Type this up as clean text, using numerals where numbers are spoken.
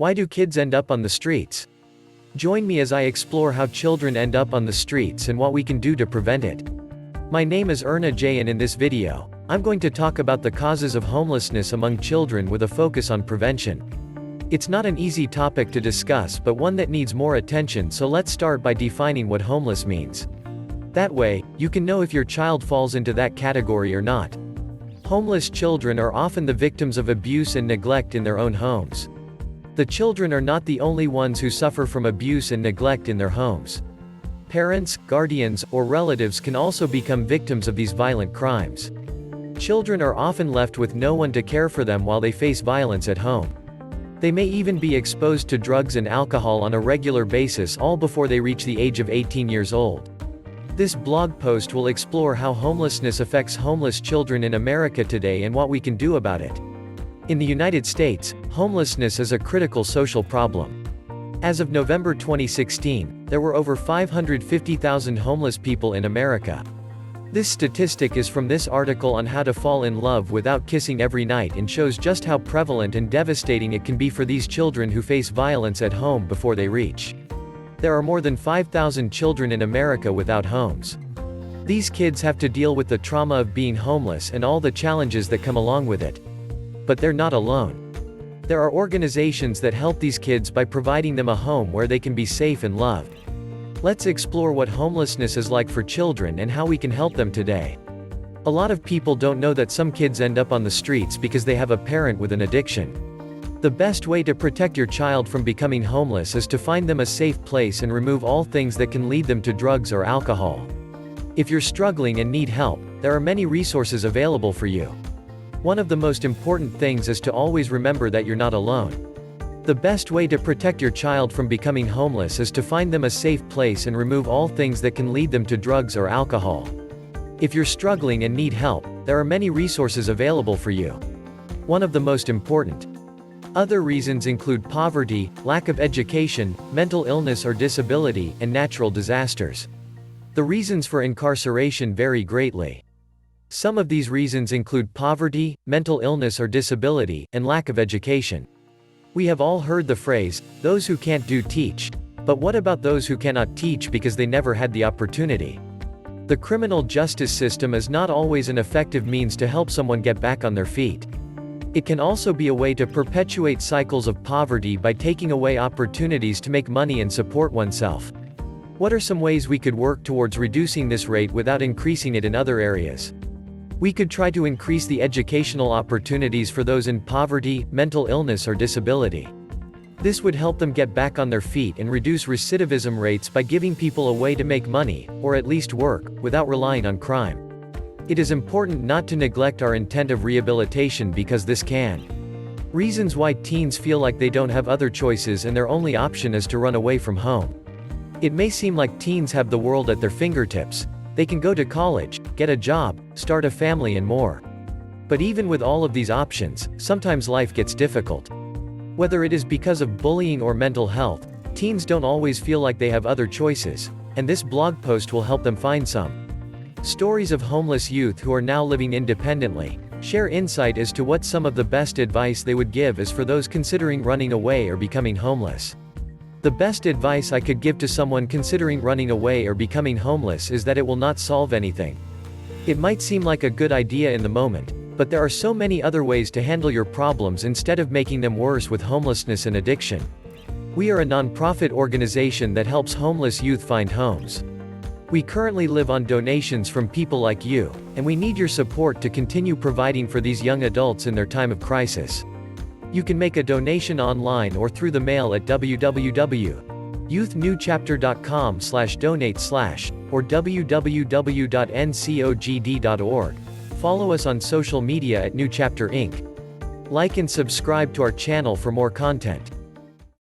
Why do kids end up on the streets? Join me as I explore how children end up on the streets and what we can do to prevent it. My name is Erna J, and in this video, I'm going to talk about the causes of homelessness among children with a focus on prevention. It's not an easy topic to discuss, but one that needs more attention, so let's start by defining what homeless means. That way, you can know if your child falls into that category or not. Homeless children are often the victims of abuse and neglect in their own homes. The children are not the only ones who suffer from abuse and neglect in their homes. Parents, guardians, or relatives can also become victims of these violent crimes. Children are often left with no one to care for them while they face violence at home. They may even be exposed to drugs and alcohol on a regular basis, all before they reach the age of 18 years old. This blog post will explore how homelessness affects homeless children in America today and what we can do about it. In the United States, homelessness is a critical social problem. As of November 2016, there were over 550,000 homeless people in America. This statistic is from this article on how to fall in love without kissing every night and shows just how prevalent and devastating it can be for these children who face violence at home before they reach. There are more than 5,000 children in America without homes. These kids have to deal with the trauma of being homeless and all the challenges that come along with it. But they're not alone. There are organizations that help these kids by providing them a home where they can be safe and loved. Let's explore what homelessness is like for children and how we can help them today. A lot of people don't know that some kids end up on the streets because they have a parent with an addiction. The best way to protect your child from becoming homeless is to find them a safe place and remove all things that can lead them to drugs or alcohol. If you're struggling and need help, there are many resources available for you. One of the most important things is to always remember that you're not alone. The best way to protect your child from becoming homeless is to find them a safe place and remove all things that can lead them to drugs or alcohol. If you're struggling and need help, there are many resources available for you. One of the most important. Other reasons include poverty, lack of education, mental illness or disability, and natural disasters. The reasons for incarceration vary greatly. Some of these reasons include poverty, mental illness or disability, and lack of education. We have all heard the phrase, "Those who can't do teach." But what about those who cannot teach because they never had the opportunity? The criminal justice system is not always an effective means to help someone get back on their feet. It can also be a way to perpetuate cycles of poverty by taking away opportunities to make money and support oneself. What are some ways we could work towards reducing this rate without increasing it in other areas? We could try to increase the educational opportunities for those in poverty, mental illness or disability. This would help them get back on their feet and reduce recidivism rates by giving people a way to make money, or at least work, without relying on crime. It is important not to neglect our intent of rehabilitation because this can. Reasons why teens feel like they don't have other choices and their only option is to run away from home. It may seem like teens have the world at their fingertips. They can go to college, get a job, start a family and more. But even with all of these options, sometimes life gets difficult. Whether it is because of bullying or mental health, teens don't always feel like they have other choices, and this blog post will help them find some. Stories of homeless youth who are now living independently share insight as to what some of the best advice they would give is for those considering running away or becoming homeless. The best advice I could give to someone considering running away or becoming homeless is that it will not solve anything. It might seem like a good idea in the moment, but there are so many other ways to handle your problems instead of making them worse with homelessness and addiction. We are a nonprofit organization that helps homeless youth find homes. We currently live on donations from people like you, and we need your support to continue providing for these young adults in their time of crisis. You can make a donation online or through the mail at www.youthnewchapter.com/donate/ or www.ncogd.org. Follow us on social media at New Chapter Inc. Like and subscribe to our channel for more content.